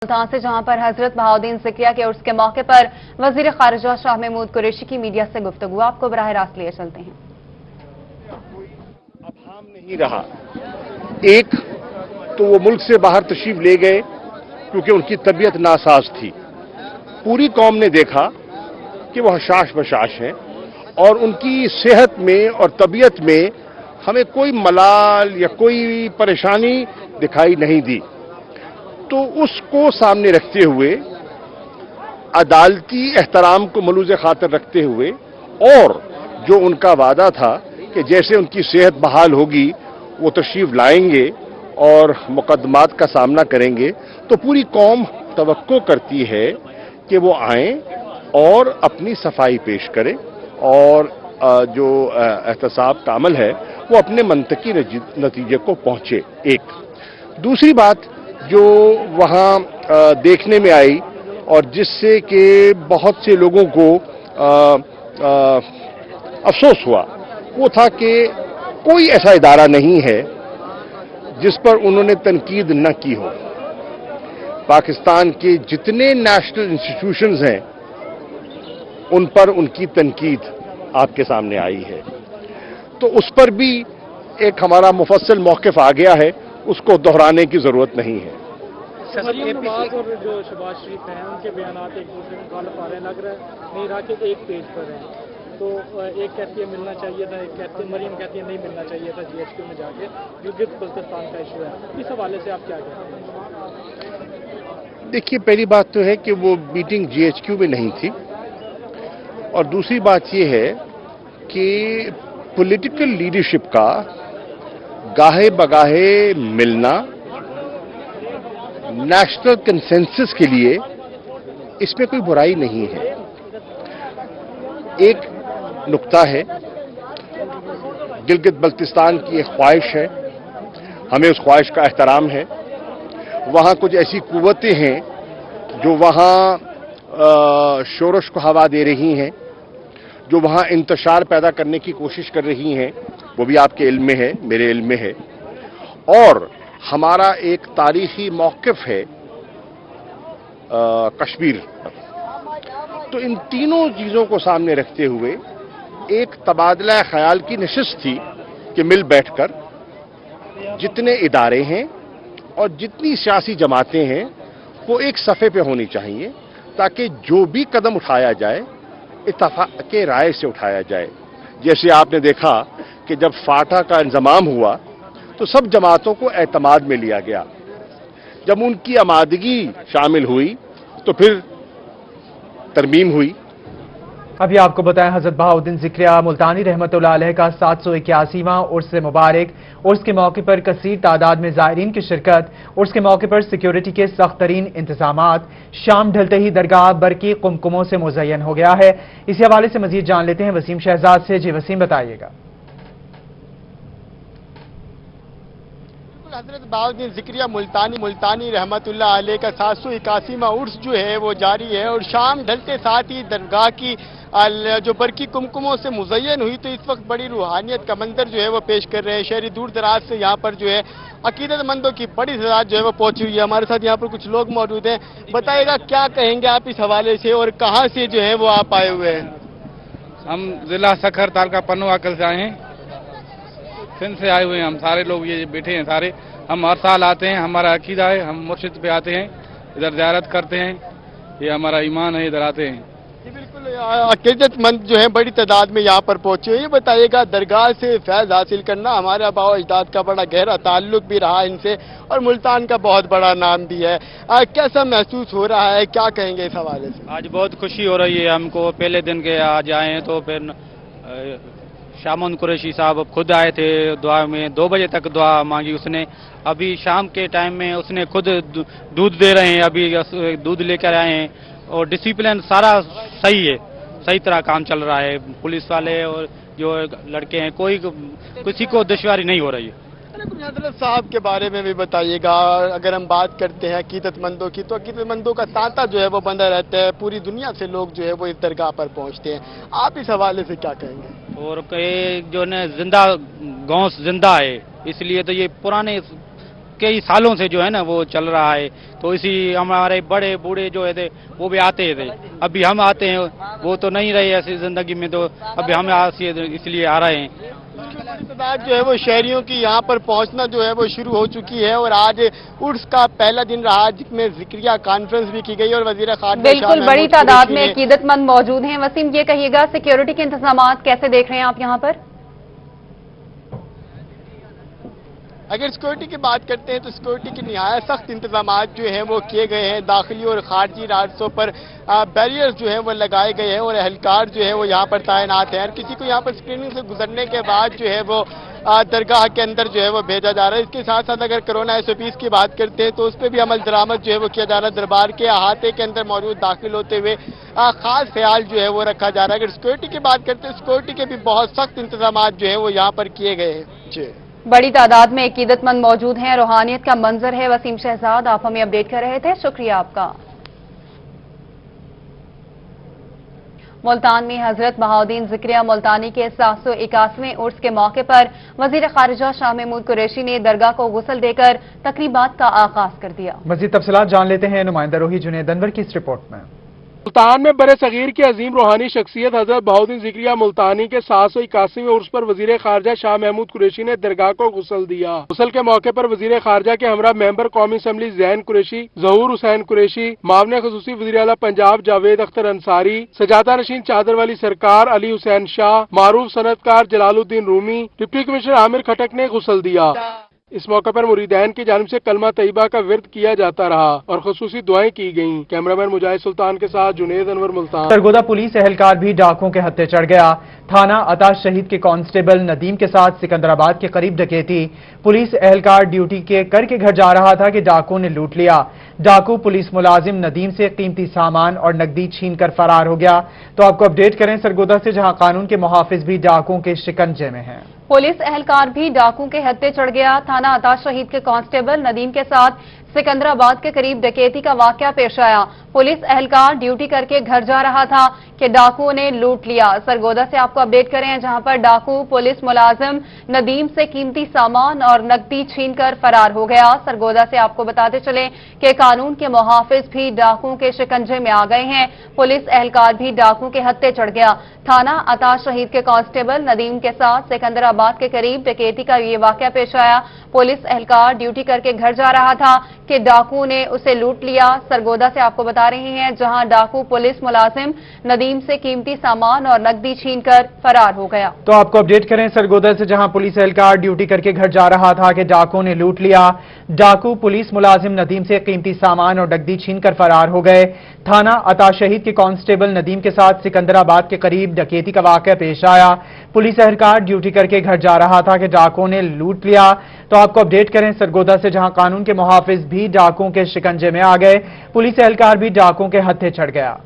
मुल्तान से जहां पर हजरत बहाउद्दीन ज़िक्रिया के उर्स के मौके पर वजीर खारिजा शाह महमूद कुरैशी की मीडिया से गुफ्तगू, आपको बराह रास्त लिए चलते हैं। अभाम नहीं रहा। एक तो वो मुल्क से बाहर तशरीफ ले गए क्योंकि उनकी तबीयत नासाज थी। पूरी कौम ने देखा कि वो हशाश बशाश हैं और उनकी सेहत में और तबीयत में हमें कोई मलाल या कोई परेशानी दिखाई नहीं दी। तो उसको सामने रखते हुए, अदालती एहतराम को मलूज़ खातिर रखते हुए और जो उनका वादा था कि जैसे उनकी सेहत बहाल होगी वो तशरीफ लाएंगे और मुकदमात का सामना करेंगे, तो पूरी कौम तवक्को करती है कि वो आएं और अपनी सफाई पेश करें और जो एहतसाब का अमल है वो अपने मंतकी नतीजे को पहुंचे। एक दूसरी बात जो वहाँ देखने में आई और जिससे कि बहुत से लोगों को अफसोस हुआ, वो था कि कोई ऐसा इदारा नहीं है जिस पर उन्होंने तनकीद न की हो। पाकिस्तान के जितने नेशनल इंस्टीट्यूशंस हैं उन पर उनकी तनकीद आपके सामने आई है, तो उस पर भी एक हमारा मुफस्सल मौक़िफ़ आ गया है, उसको दोहराने की जरूरत नहीं है। मरियम नवाज और जो शहबाज शरीफ हैं उनके बयानात एक दूसरे के मुखालिफ आ रहे हैं, लग रहा है नहीं रहा कि एक पेज पर हैं। तो एक कहती है मिलना चाहिए था, एक कहती है मरियम कहती है नहीं मिलना चाहिए था GHQ में जाके, गिलगित बल्तिस्तान का इशू है। इस हवाले से आप क्या कहते हैं? देखिए, पहली बात तो है कि वो मीटिंग GHQ में नहीं थी और दूसरी बात ये है कि पॉलिटिकल लीडरशिप का गाहे बगाहे मिलना नेशनल कंसेंसस के लिए इसमें कोई बुराई नहीं है। एक नुक्ता है, गिलगित बल्तिस्तान की एक ख्वाहिश है, हमें उस ख्वाहिश का एहतराम है। वहाँ कुछ ऐसी कुव्वतें हैं जो वहाँ शोरश को हवा दे रही हैं, जो वहाँ इंतशार पैदा करने की कोशिश कर रही हैं, वो भी आपके इल्म में है, मेरे इल्म में है। और हमारा एक तारीखी मौक़िफ़ है कश्मीर। तो इन तीनों चीज़ों को सामने रखते हुए एक तबादला ख्याल की नशिस्त थी कि मिल बैठकर जितने इदारे हैं और जितनी सियासी जमातें हैं वो एक सफ़े पे होनी चाहिए, ताकि जो भी कदम उठाया जाए इत्तफ़ाक़ के राय से उठाया जाए। जैसे आपने देखा कि जब फाटा का इंज़माम हुआ तो सब जमातों को एतमाद में लिया गया, जब उनकी आमादगी शामिल हुई तो फिर तरमीम हुई। अभी आपको बताएं, हजरत बहाउद्दीन ज़िक्रिया मुल्तानी रहमतुल्लाह अलैह का 781वां उर्स मुबारक। उर्स के मौके पर कसीर तादाद में ज़ायरीन की शिरकत। उर्स के मौके पर सिक्योरिटी के सख्त तरीन इंतजामात। शाम ढलते ही दरगाह बरकी कुमकुमों से मुज़य्यन हो गया है। इसी हवाले से मजीद जान लेते हैं वसीम शहजाद से। जी वसीम, बताइएगा। हजरत बहाउद्दीन ज़िक्रिया मुल्तानी रहमतुल्लाह अलैह का 781वां उर्स जो है वो जारी है और शाम ढलते साथ ही दरगाह की जो बरकी कुमकुमों से मुज़य्यन हुई, तो इस वक्त बड़ी रूहानियत का मंजर जो है वो पेश कर रहे हैं। शहरी दूर दराज से यहाँ पर जो है अकीदतमंदों की बड़ी तादाद जो है वो पहुंची हुई है। हमारे साथ यहाँ पर कुछ लोग मौजूद हैं, बताइएगा क्या कहेंगे आप इस हवाले से और कहाँ से जो है वो आप आए हुए हैं? हम जिला सखर तालका पन्नुआ कल से आए हैं, सिंध से आए हुए हैं। हम सारे लोग ये बैठे हैं सारे, हम हर साल आते हैं, हमारा अकीदा है, हम मुर्शिद पे आते हैं, इधर ज़ियारत करते हैं, ये हमारा ईमान है, इधर आते हैं। जी बिल्कुल, अकीदतमंद जो है बड़ी तादाद में यहाँ पर पहुंचे। ये बताइएगा, दरगाह से फैज़ हासिल करना हमारे आबा अजदाद का बड़ा गहरा ताल्लुक भी रहा इनसे और मुल्तान का बहुत बड़ा नाम भी है। कैसा महसूस हो रहा है, क्या कहेंगे इस हवाले से? आज बहुत खुशी हो रही है हमको, पहले दिन के आज आए हैं। तो फिर शाह महमूद कुरैशी साहब खुद आए थे, दुआ में 2 बजे तक दुआ मांगी उसने। अभी शाम के टाइम में उसने खुद दूध दे रहे हैं, अभी दूध लेकर आए हैं और डिसिप्लिन सारा सही है, सही तरह काम चल रहा है। पुलिस वाले और जो लड़के हैं, कोई किसी को दुश्वारी नहीं हो रही है। हजरत साहब के बारे में भी बताइएगा। अगर हम बात करते हैं अकीदतमंदों की, तो अकीदतमंदों का तांता जो है वो बंधा रहता है, पूरी दुनिया से लोग जो है वो इस दरगाह पर पहुंचते हैं। आप इस हवाले से क्या कहेंगे? और जो है जिंदा गौस जिंदा है, इसलिए तो ये पुराने कई सालों से जो है ना वो चल रहा है। तो इसी हमारे बड़े बूढ़े जो है थे वो भी आते थे, अभी हम आते हैं, वो तो नहीं रहे ऐसी जिंदगी में, तो अभी हम इसलिए आ रहे हैं। तादाद जो है वो शहरियों की यहाँ पर पहुँचना जो है वो शुरू हो चुकी है और आज उर्स का पहला दिन रहा जिसमें जिक्रिया कॉन्फ्रेंस भी की गई और वजीर खारजा बिल्कुल बड़ी तादाद में अकीदतमंद मौजूद हैं। वसीम, ये कहिएगा सिक्योरिटी के इंतजाम कैसे देख रहे हैं आप यहाँ पर? अगर सिक्योरिटी की बात करते हैं तो सिक्योरिटी के निहायत सख्त इंतजाम जो हैं वो किए गए हैं। दाखिली और खारजी रास्तों पर बैरियर्स जो हैं वो लगाए गए हैं और एहलकार जो है वो यहाँ पर तैनात हैं। किसी को यहाँ पर स्क्रीनिंग से गुजरने के बाद जो है वो दरगाह के अंदर जो है वो भेजा जा रहा है। इसके साथ साथ अगर कोरोना SOPs की बात करते हैं तो उस पर भी अमल दरामद जो है वो किया जा रहा है। दरबार के अहाते के अंदर मौजूद दाखिल होते हुए खास ख्याल जो है वो रखा जा रहा है। अगर सिक्योरिटी की बात करते हैं, सिक्योरिटी के भी बहुत सख्त इंतजाम जो है वो यहाँ पर किए गए हैं। जी, बड़ी तादाद में अकीदतमंद मौजूद हैं, रूहानियत का मंजर है। वसीम शहजाद, आप हमें अपडेट कर रहे थे, शुक्रिया आपका। मुल्तान में हजरत बहाउद्दीन जिक्रिया मुल्तानी के 781वें उर्स के मौके पर वजीर खारिजा शाह महमूद कुरैशी ने दरगाह को गुस्ल देकर तकरीबात का आगाज कर दिया। मजीद तफसीलात जान लेते हैं नुमाइंदा रोही जुनैद अनवर की इस रिपोर्ट में। मुल्तान में बरे सगीर की अजीम रूहानी शख्सियत हजरत बहाउद्दीन जिक्रिया मुल्तानी के 781वें उर्स पर वजीर खारजा शाह महमूद कुरैशी ने दरगाह को गुस्ल दिया। गुस्ल के मौके पर वजीर खारजा के हमरा मेंबर कौमी असम्बली जैन कुरैशी, जहूर हुसैन कुरैशी, मामले खसूसी वजीर आला पंजाब जावेद अख्तर अंसारी, सजादा नशीन चादर वाली सरकार अली हुसैन शाह, मारूफ सनतकार जलालुद्दीन रूमी, डिप्टी कमिश्नर आमिर खटक ने गुस्ल दिया। इस मौके पर मुरीदैन की जानिब से कलमा तैयबा का विर्द किया जाता रहा और खसूसी दुआएं की गईं। कैमरामैन मुजाहिद सुल्तान के साथ जुनैद अनवर, मुल्तान। सरगोदा पुलिस एहलकार भी डाकुओं के हत्थे चढ़ गया। थाना अता शहीद के कांस्टेबल नदीम के साथ सिकंदराबाद के करीब डकैती। पुलिस एहलकार ड्यूटी के करके घर जा रहा था कि डाकुओं ने लूट लिया। डाकू पुलिस मुलाजिम नदीम से कीमती सामान और नकदी छीन कर फरार हो गया। तो आपको अपडेट करें सरगोदा से, जहां कानून के मुहाफिज भी डाकुओं के शिकंजे में हैं। पुलिस एहलकार भी डाकू के हत्थे चढ़ गया। थाना अता शहीद के कांस्टेबल नदीम के साथ सिकंदराबाद के करीब डकैती का वाकया पेश आया। पुलिस एहलकार ड्यूटी करके घर जा रहा था कि डाकुओं ने लूट लिया। सरगोदा से आपको अपडेट करें, जहां पर डाकू पुलिस मुलाजिम नदीम से कीमती सामान और नकदी छीन कर फरार हो गया। सरगोदा से आपको बताते चले कि कानून के मुहाफिज भी डाकुओं के शिकंजे में आ गए हैं। पुलिस एहलकार भी डाकुओं के हत्थे चढ़ गया। थाना अता शहीद के कांस्टेबल नदीम के साथ सिकंदराबाद के करीब डकैती का ये वाकया पेश आया। पुलिस एहलकार ड्यूटी करके घर जा रहा था कि डाकू ने उसे लूट लिया। सरगोदा से आपको बता रहे हैं, जहां डाकू पुलिस मुलाजिम नदीम से कीमती सामान और नकदी छीनकर फरार हो गया। तो आपको अपडेट करें सरगोदा से, जहां पुलिस एहलकार ड्यूटी करके घर जा रहा था कि डाकुओं ने लूट लिया। डाकू पुलिस मुलाजिम नदीम से कीमती सामान और नकदी छीनकर फरार हो गए। थाना अता शहीद के कांस्टेबल नदीम के साथ सिकंदराबाद के करीब डकैती का वाकया पेश आया। पुलिस एहलकार ड्यूटी करके घर जा रहा था कि डाकुओं ने लूट लिया। तो आपको अपडेट करें सरगोदा से, जहां कानून के मुहाफिज भी डाकुओं के शिकंजे में आ गए। पुलिस एहलकार भी डाकुओं के हत्थे चढ़ गया।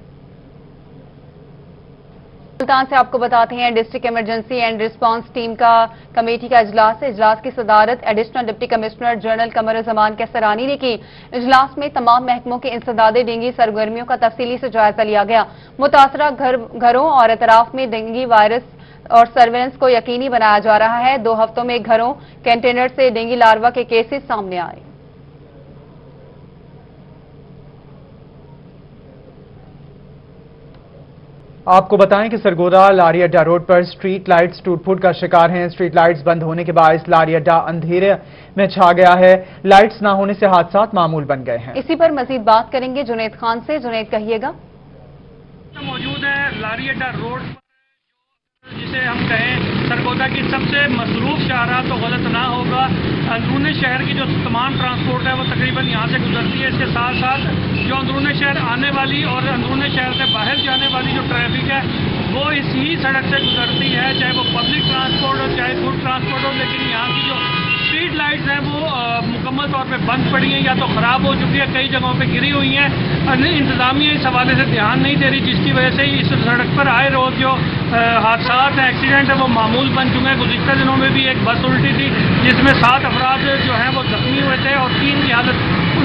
मुल्तान से आपको बताते हैं, district emergency and response team का कमेटी का इजलास की सदारत एडिशनल डिप्टी कमिश्नर जनरल कमर जमान कैसरानी ने की। इजलास में तमाम महकमों के इंसदादे डेंगू सरगर्मियों का तफसीली से जायजा लिया गया। मुतासरा घरों और इतराफ में डेंगू वायरस और सर्वेलेंस को यकीनी बनाया जा रहा है। 2 हफ्तों में घरों कंटेनर से डेंगू लार्वा के केसेस सामने आए। आपको बताएं कि सरगोदा लारी अड्डा रोड पर स्ट्रीट लाइट्स टूट-फूट का शिकार हैं। स्ट्रीट लाइट्स बंद होने के बायस लारी अड्डा अंधेरे में छा गया है। लाइट्स ना होने से हादसात मामूल बन गए हैं। इसी पर मजीद बात करेंगे जुनैद खान से। जुनैद, कहिएगा। मौजूद है लारी अड्डा रोड पर, जिसे हम कहें सरगोदा की सबसे मसरूफ शाहराह तो गलत ना होगा। अंदरूनी शहर की जो तमाम ट्रांसपोर्ट है वो तकरीबन यहाँ से गुजरती है। इसके साथ साथ जो अंदरूनी शहर आने वाली और अंदरूनी शहर से बाहर जाने वाली जो ट्रैफिक है वो इसी सड़क से गुजरती है, चाहे वो पब्लिक ट्रांसपोर्ट हो चाहे फूड ट्रांसपोर्ट हो। लेकिन यहाँ की जो स्ट्रीट लाइट्स हैं वो मुकम्मल तौर पे बंद पड़ी हैं या तो ख़राब हो चुकी है, कई जगहों पे गिरी हुई हैं। इंतज़ामिया इस हवाले से ध्यान नहीं दे रही, जिसकी वजह से इस सड़क पर आए रोज़ जो हादसा हैं, एक्सीडेंट है, वो मामूल बन चुके हैं। गुज़िश्ता दिनों में भी एक बस उल्टी थी जिसमें 7 अफराद जो हैं वो जख्मी हुए थे और 3 की हालत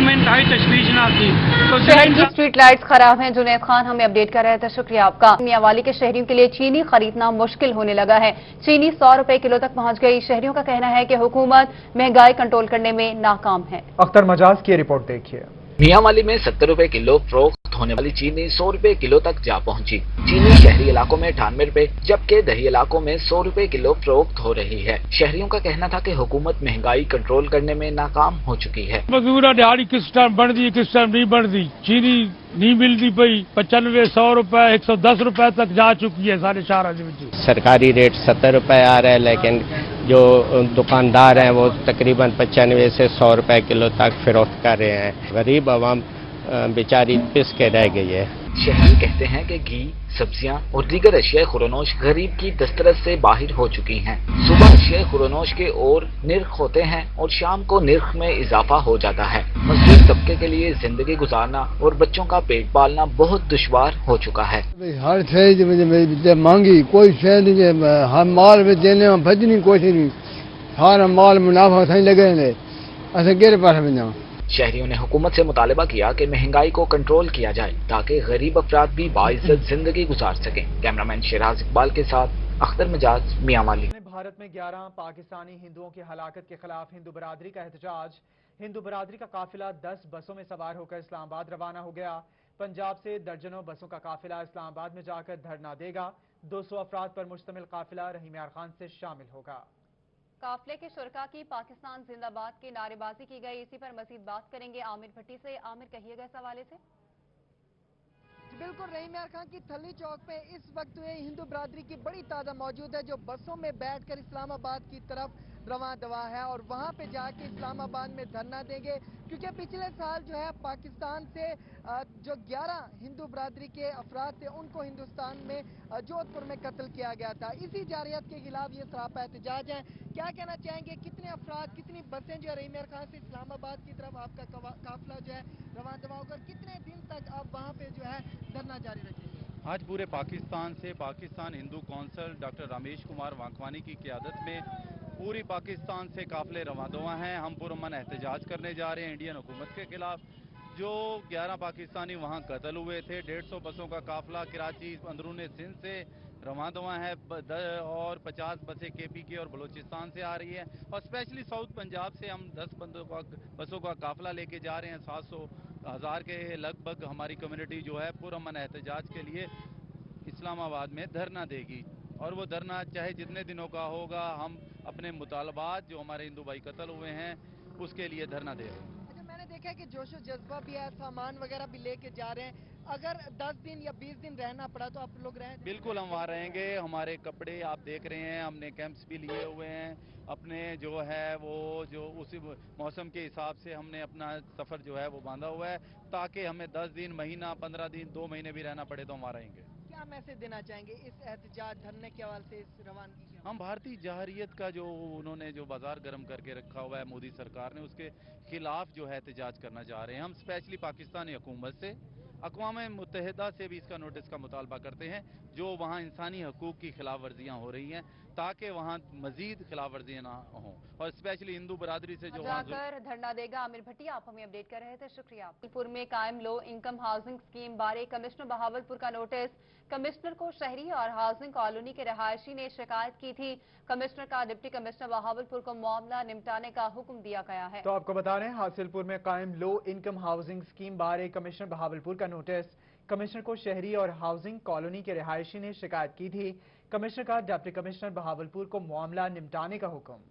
में इंतहाई तशवीशनाक थी। तो शहर की स्ट्रीट लाइट्स खराब हैं। जुनैद खान हमें अपडेट कर रहे थे, शुक्रिया आपका। मियांवाली के शहरियों के लिए चीनी खरीदना मुश्किल होने लगा है। चीनी 100 रुपए किलो तक पहुंच गई। शहरियों का कहना है कि हुकूमत महंगाई कंट्रोल करने में नाकाम है। अख्तर मजाज की रिपोर्ट देखिए। मियांवाली में 70 रुपए किलो फरोख्त होने वाली चीनी 100 रुपए किलो तक जा पहुंची। चीनी शहरी इलाकों में 98 रुपए जबकि दही इलाकों में 100 रुपए किलो फरोख्त हो रही है। शहरियों का कहना था कि हुकूमत महंगाई कंट्रोल करने में नाकाम हो चुकी है। मजदूर दिहाड़ी किस टाइम बढ़ती किस टाइम नहीं बढ़ती, चीनी नहीं मिलती पई 95 100 रुपए 110 रुपए तक जा चुकी है सारे शहर में। सरकारी रेट 70 रुपए आ रहा है, लेकिन जो दुकानदार हैं वो तकरीबन 95 से 100 रुपए किलो तक फरोख्त कर रहे हैं। गरीब आवाम बेचारी पिस के रह गई है। शहरी कहते हैं कि घी, सब्जियां और दीगर अशिया खुरानोश गरीब की दस्तरस से बाहर हो चुकी हैं। सुबह अशिया खुरानोश के और निर्ख होते हैं और शाम को निर्ख में इजाफा हो जाता है। मजदूर तबके के लिए जिंदगी गुजारना और बच्चों का पेट पालना बहुत दुश्वार हो चुका है। हर शइ महंगी, कोई शइ नहीं, हम माल में देने में भजनी कुछ नहीं, सारा माल मुनाफा सही लगे असें केड़े पासे वञा। शहरियों ने हुकूमत से मुतालबा किया कि महंगाई को कंट्रोल किया जाए ताकि गरीब अफराद भी बाइज्जत जिंदगी गुजार सकें। कैमरामैन शिराज इकबाल के साथ अख्तर मजाज, मियांवाली। भारत में 11 पाकिस्तानी हिंदुओं की हलाकत के खिलाफ हिंदू बरादरी का एहतजाज। हिंदू बरादरी का काफिला 10 बसों में सवार होकर इस्लामाबाद रवाना हो गया। पंजाब से दर्जनों बसों का काफिला इस्लामाबाद में जाकर धरना देगा। 200 अफराद पर मुश्तमिल काफिला रहीम यार खान से शामिल होगा। काफिले के शुरका की पाकिस्तान जिंदाबाद की नारेबाजी की गई। इसी पर मजीद बात करेंगे आमिर भट्टी से। आमिर, कहिएगा इस हवाले से। बिल्कुल, रहीम यार खान की थली चौक पे इस वक्त हिंदू बरादरी की बड़ी तादाद मौजूद है जो बसों में बैठकर इस्लामाबाद की तरफ रवां दवा है और वहां पे जाके इस्लामाबाद में धरना देंगे, क्योंकि पिछले साल जो है पाकिस्तान से जो 11 हिंदू बरादरी के अफराद थे उनको हिंदुस्तान में जोधपुर में कत्ल किया गया था। इसी जारियत के खिलाफ ये सरापा एहतजाज है। क्या कहना चाहेंगे, कितने अफराद, कितनी बसें जो है रहीम यार खान से इस्लामाबाद की तरफ आपका काफिला जो है रवां दवा होकर, कितने दिन तक आप वहाँ पे जो है धरना जारी रखेंगे? आज पूरे पाकिस्तान से पाकिस्तान हिंदू कौंसिल डॉक्टर रमेश कुमार वांकवानी की क़यादत में पूरी पाकिस्तान से काफिले रवां हैं। हम पुरअमन एहतजाज करने जा रहे हैं इंडियन हुकूमत के खिलाफ। जो 11 पाकिस्तानी वहां कत्ल हुए थे, 150 बसों का काफिला कराची अंदरूनी सिंध से रवां है और 50 बसें KPK और बलूचिस्तान से आ रही है और स्पेशली साउथ पंजाब से हम 10 बसों का काफिला लेके जा रहे हैं। 700,000 के लगभग हमारी कम्युनिटी जो है पुरअमन एहतजाज के लिए इस्लामाबाद में धरना देगी और वो धरना चाहे जितने दिनों का होगा, हम अपने मुतालबात जो हमारे हिंदू भाई कत्ल हुए हैं उसके लिए धरना दे रहे हैं। अच्छा, मैंने देखा है कि जोशो जज्बा भी है, सामान वगैरह भी लेके जा रहे हैं। अगर 10 दिन या 20 दिन रहना पड़ा तो आप लोग रहें? बिल्कुल, हम वहाँ रहेंगे। हमारे कपड़े आप देख रहे हैं, हमने कैंप्स भी लिए हुए हैं। अपने जो है वो जो उसी मौसम के हिसाब से हमने अपना सफ़र जो है वो बांधा हुआ है ताकि हमें 10 दिन, महीना, 15 दिन, 2 महीने भी रहना पड़े तो हम वहाँ रहेंगे। क्या मैसेज देना चाहेंगे इस एहतजाज धरने के हवाले से, इस रवानगी के? हम भारतीय जहरियत का जो उन्होंने जो बाजार गर्म करके रखा हुआ है मोदी सरकार ने, उसके खिलाफ जो है एहतजाज करना चाह रहे हैं। हम स्पेशली पाकिस्तानी हुकूमत से, अक़वाम मुत्तहिदा से भी इसका नोटिस का मुतालबा करते हैं जो वहाँ इंसानी हकूक़ की खिलाफ वर्जियाँ हो रही हैं ताकि वहाँ मजीद खिलाफ वर्जियाँ ना हों और स्पेशली हिंदू बरादरी से जो जाकर धरना देगा। आमिर भट्टी, आप हमें अपडेट कर रहे थे, शुक्रिया। भावलपुर में कायम लो इनकम हाउसिंग स्कीम बारे कमिश्नर बहावलपुर का नोटिस। कमिश्नर को शहरी और हाउसिंग कॉलोनी के रहायशी ने शिकायत की थी। कमिश्नर का डिप्टी कमिश्नर बहावलपुर को मामला निपटाने का हुक्म दिया गया है। तो आपको बता रहे हैं, हासिलपुर में कायम लो इनकम हाउसिंग स्कीम बारे कमिश्नर बहावलपुर का नोटिस। कमिश्नर को शहरी और हाउसिंग कॉलोनी के रहायशी ने शिकायत की थी। कमिश्नर का डिप्टी कमिश्नर बहावलपुर को मामला निपटाने का हुक्म।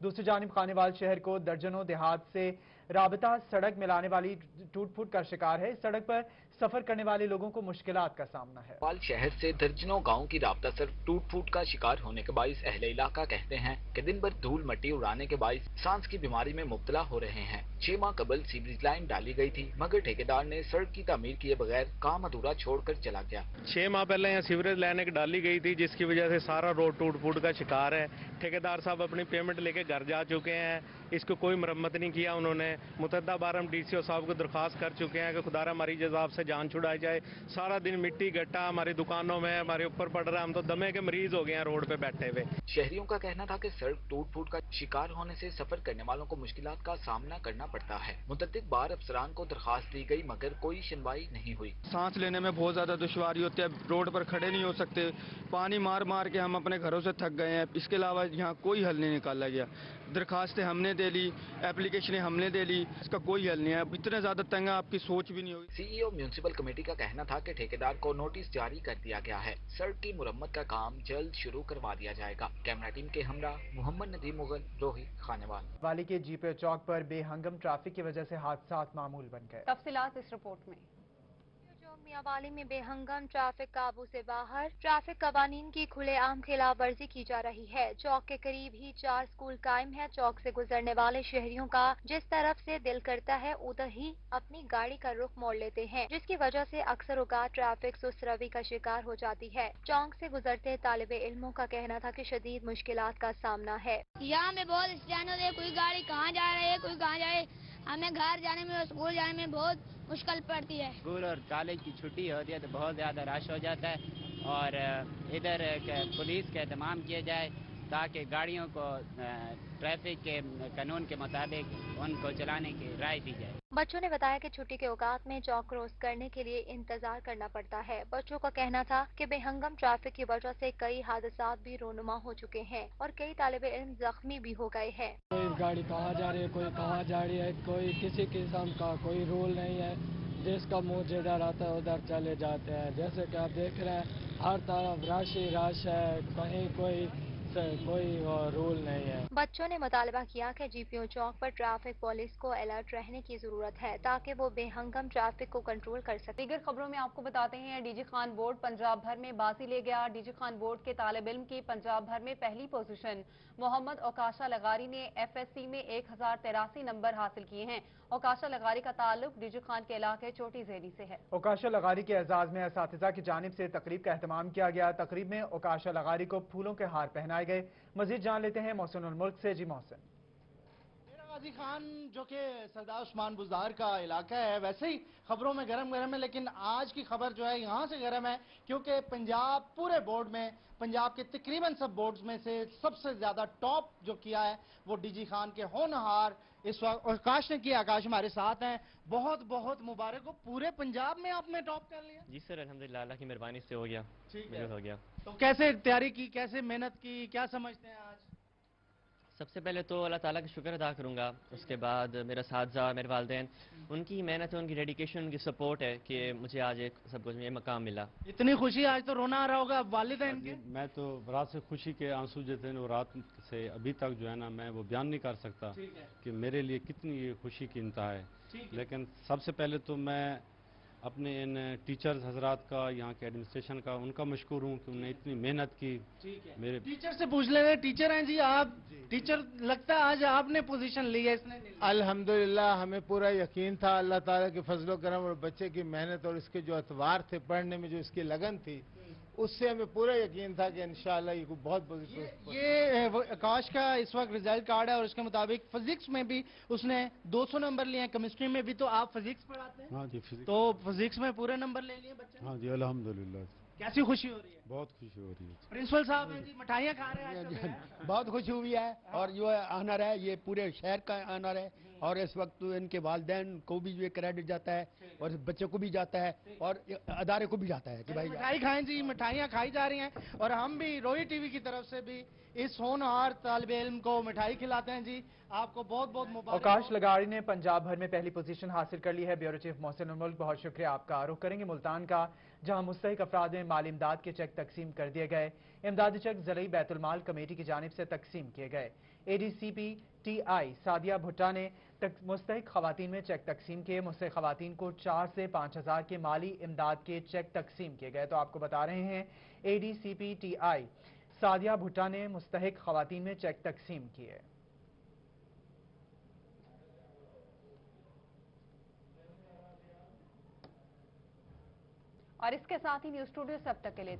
दूसरी जानिब खानेवाल शहर को दर्जनों देहात से राबता सड़क मिलाने वाली टूट फूट का शिकार है। इस सड़क पर सफर करने वाले लोगों को मुश्किलात का सामना है। खानेवाल शहर से दर्जनों गांव की राबता सड़क टूट फूट का शिकार होने के बाइस अहले इलाका कहते हैं कि दिन भर धूल मट्टी उड़ाने के बाइस सांस की बीमारी में मुब्तला हो रहे हैं। 6 माह कबल सीवरेज लाइन डाली गई थी मगर ठेकेदार ने सड़क की तामीर किए बगैर काम अधूरा छोड़कर चला गया। 6 माह पहले यहाँ सीवरेज लाइन एक डाली गई थी जिसकी वजह से सारा रोड टूट फूट का शिकार है। ठेकेदार साहब अपनी पेमेंट लेके घर जा चुके हैं, इसको कोई मरम्मत नहीं किया उन्होंने। मुतद्दा बार हम DCO साहब को दरख्वास्त कर चुके हैं कि खुदारा हमारी जजाब से जान छुड़ाई जाए। सारा दिन मिट्टी गट्टा हमारी दुकानों में हमारे ऊपर पड़ रहा है, हम तो दमे के मरीज हो गए हैं रोड पे बैठे हुए। शहरियों का कहना था कि सड़क टूट फूट का शिकार होने से सफर करने वालों को मुश्किलात का सामना करना पड़ता है। मुतअद्दिद बार अफसरान को दरख्वास्त दी गई मगर कोई सुनवाई नहीं हुई। सांस लेने में बहुत ज्यादा दुश्वारी होती है, रोड पर खड़े नहीं हो सकते, पानी मार मार के हम अपने घरों से थक गए हैं। इसके अलावा यहाँ कोई हल नहीं निकाला गया। दरखास्तें हमने दे ली, एप्लीकेशनें हमने दे ली, इसका कोई हल नहीं है। इतने ज्यादा तंग आपकी सोच भी नहीं होगी। CEO म्यूनिसिपल कमेटी का कहना था कि ठेकेदार को नोटिस जारी कर दिया गया है, सड़क की मुरम्मत का काम जल्द शुरू करवा दिया जाएगा। कैमरा टीम के हमरा मोहम्मद नदीम मुगल, रोहित खानेवाल। वाली के GPO चौक पर बेहंगम ट्रैफिक की वजह से हादसात मामूल बन गए। तफसीलात इस रिपोर्ट में। मियांवाली में बेहंगम ट्रैफिक काबू से बाहर, ट्रैफिक कवानीन की खुलेआम खिलाफ वर्जी की जा रही है। चौक के करीब ही 4 स्कूल कायम है। चौक से गुजरने वाले शहरियों का जिस तरफ से दिल करता है उधर ही अपनी गाड़ी का रुख मोड़ लेते हैं, जिसकी वजह से अक्सर औकात ट्रैफिक सुस्त रवि का शिकार हो जाती है। चौक से गुजरते तालिबे इल्मों का कहना था कि शदीद मुश्किलात का सामना है। यहाँ में बहुत स्टैंड होते हैं, कोई गाड़ी कहाँ जा रही है, कोई कहाँ जा रही है। हमें घर जाने में और स्कूल जाने में बहुत मुश्किल पड़ती है। स्कूल और कॉलेज की छुट्टी होती है तो बहुत ज़्यादा रश हो जाता है और इधर पुलिस का एहतमाम किया जाए ताकि गाड़ियों को ट्रैफिक के कानून के मुताबिक उनको चलाने की राय दी जाए। बच्चों ने बताया कि छुट्टी के औकात में चौक क्रॉस करने के लिए इंतजार करना पड़ता है। बच्चों का कहना था कि बेहंगम ट्रैफिक की वजह से कई हादसात भी रोनुमा हो चुके हैं और कई तालिबे इल्म जख्मी भी हो गए हैं। कोई गाड़ी कहाँ जा रही है, कोई कहाँ जा रही है, कोई किसी किस्म का कोई रूल नहीं है। जिसका मुंह जिधर आता है उधर चले जाते हैं। जैसे कि आप देख रहे हैं हर तरफ रश ही रश है, कहीं कोई रूल नहीं है। बच्चों ने मुतालबा किया कि GPO चौक पर ट्रैफिक पुलिस को अलर्ट रहने की जरूरत है ताकि वो बेहंगम ट्रैफिक को कंट्रोल कर सके। दीगर खबरों में आपको बताते हैं, DG खान बोर्ड पंजाब भर में बाजी ले गया। DG खान बोर्ड के तालिब इल्म की पंजाब भर में पहली पोजीशन। मोहम्मद ओकाशा लगारी ने FSC में 1083 नंबर हासिल किए हैं। ओकाशा लगारी का ताल्लुक DG खान के इलाके चोटी ज़ेरी से है। ओकाशा लगारी के एजाज में असातिज़ा की जानिब से तकरीब का एहतमाम किया गया। तकरीब में ओकाशा लगारी को फूलों के हार पहनाए गए। मजीद जान लेते हैं मोहसिन उल मुल्क से। जी मोहसिन। गाजी खान जो कि सरदार उस्मान बुज़दार का इलाका है, वैसे ही खबरों में गरम गरम है, लेकिन आज की खबर जो है यहाँ से गरम है क्योंकि पंजाब पूरे बोर्ड में, पंजाब के तकरीबन सब बोर्ड्स में से सबसे ज्यादा टॉप जो किया है वो DG खान के होनहार इस वक्त आकाश ने किया। आकाश हमारे साथ हैं, बहुत बहुत मुबारक हो। पूरे पंजाब में आपने टॉप कर लिया? जी सर, अल्हम्दुलिल्लाह, अल्लाह की मेहरबानी से हो गया। ठीक है, हो गया। तो कैसे तैयारी की, कैसे मेहनत की, क्या समझते हैं आज? सबसे पहले तो अल्लाह ताला का शुक्र अदा करूंगा, उसके बाद मेरा साथजा, मेरे वालिदैन, उनकी मेहनत है, उनकी डेडिकेशन, उनकी सपोर्ट है कि मुझे आज एक सब कुछ ये मकाम मिला। इतनी खुशी, आज तो रोना आ रहा होगा वालिदैन के? मैं तो रात से खुशी के आंसू जो थे वो रात से अभी तक जो है ना मैं वो बयान नहीं कर सकता कि मेरे लिए कितनी ये खुशी की इंतहा है। लेकिन सबसे पहले तो मैं अपने इन टीचर्स हजरात का, यहाँ के एडमिनिस्ट्रेशन का, उनका मशकूर हूँ कि उन्होंने इतनी मेहनत की। मेरे टीचर से पूछ ले रहे, टीचर हैं जी आप, टीचर लगता है आज आपने पोजीशन ली है, इसने नहीं ली। अल्हम्दुलिल्लाह, हमें पूरा यकीन था अल्लाह ताला के फजलो करम और बच्चे की मेहनत और इसके जो अतवार थे पढ़ने में, जो इसकी लगन थी, उससे हमें पूरा यकीन था कि इंशाअल्लाह ये बहुत पॉजिटिव। ये आकाश का इस वक्त रिजल्ट कार्ड है और उसके मुताबिक फिजिक्स में भी उसने 200 नंबर लिए हैं, केमिस्ट्री में भी। तो आप फिजिक्स पढ़ाते हैं? हाँ जी, फिजिक्स। तो फिजिक्स में पूरे नंबर ले लिए बच्चे? हाँ जी, अल्हम्दुलिल्लाह। कैसी खुशी हो रही है? बहुत खुशी हो रही है। प्रिंसिपल साहब हैं जी, मिठाइयाँ खा रहे हैं? बहुत खुशी हुई है और जो ऑनर है ये पूरे शहर का ऑनर है और इस वक्त इनके वालिदैन को भी ये क्रेडिट जाता है और बच्चों को भी जाता है और अदारे को भी जाता है कि भाई मिठाई खाएं जी, मिठाइयाँ खाई जा रही हैं और हम भी रोहित टीवी की तरफ से भी इस होनहार तालिबे इल्म को मिठाई खिलाते हैं जी। आपको बहुत बहुत मुबारक। आकाश लगारी ने पंजाब भर में पहली पोजीशन हासिल कर ली है। ब्यूरो चीफ मोहसिन उल मुल्क, बहुत शुक्रिया आपका। रुख करेंगे मुल्तान का, जहां मुस्तहिक अफराद में माली इमदाद के चेक तकसीम कर दिए गए। इमदादी चेक ज़िलई बैतुल-माल कमेटी की जानिब से तकसीम किए गए। ADCP TI सादिया भुट्टा ने मुस्तहिक खवातीन में चेक तकसीम किए। मुस्तहिक खवातीन को 4 से 5,000 के माली इमदाद के चेक तकसीम किए गए। तो आपको बता रहे हैं, ADCP TI सादिया भुट्टा ने मुस्तहिक खवातीन में चेक तकसीम किए। और इसके साथ ही न्यूज स्टूडियो से अब तक के लिए इतना।